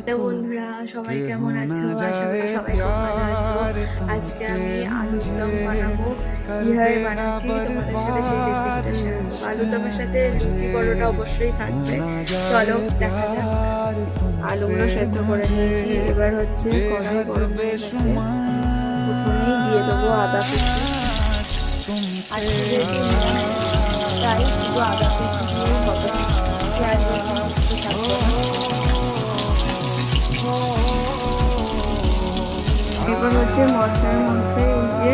তো বন্ধুরা, সবাই কেমন আছো? আশা করি সবাই খুব ভালো আছো। আজকে আমি আলুর দম বানাবো। কিভাবে বানাচ্ছি তোমাদের সাথে সেই রেসিপিটা শেয়ার করবো। আলুর দমের সাথে লুচি পরোটা অবশ্যই থাকবে। চলো দেখা যাক। আলুগুলো সেদ্ধ করে নিয়েছি। এবার হচ্ছে কড়াই গরম হয়ে গেছে, প্রথমেই দিয়ে দেবো আদা কুচি। আজকে যেহেতু নিরামিষ, তাই শুধু আদা কুচি দিয়েই হবে, পেঁয়াজ রসুন কিছু থাকবে না। এবার হচ্ছে মশলার মধ্যে এই যে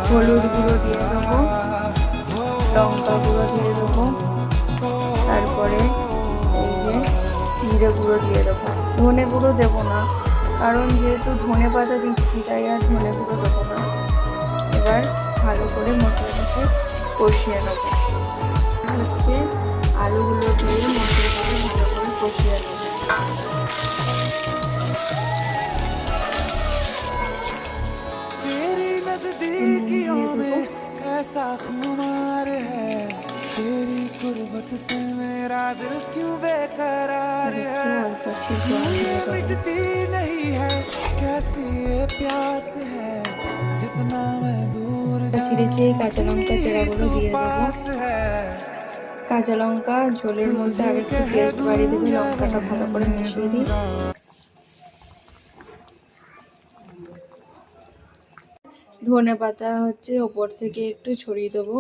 হলুদ গুঁড়ো দিয়ে দেবো, লঙ্কা গুঁড়ো দিয়ে দেবো, তারপরে এই যে জিরে গুঁড়ো দিয়ে দেবো। ধনে গুঁড়ো দেবো না, কারণ যেহেতু ধনে পাতা দিচ্ছি তাই আর ধনে গুঁড়ো দেবো না। এবার ভালো করে মশলাটাকে কষিয়ে নেবো। হচ্ছে আলুগুলো দিয়ে মশলাটাকে ভালো করে কষিয়ে নেবো। नजदीकियों में कैसा खुमार है, तेरी गुर्बत से मेरा दिल क्यों बेकरार है, क्यों ये मिटती नहीं है, कैसी ये प्यास है, जितना मैं दूर চিড়েছি जाऊं কাঁচা उतनी লঙ্কা ही চেরাগুলো तू দিয়ে দেবো। पास है। কাঁচা লঙ্কা ঝোলের মধ্যে तुझे আরেকটু कह টেস্ট दूं বাড়িয়ে দেবে, या লঙ্কাটা ভালো করে रहने মিশিয়ে দিই। दूंगा, ধনে পাতা হচ্ছে ওপর থেকে একটু ছড়িয়ে দেবো।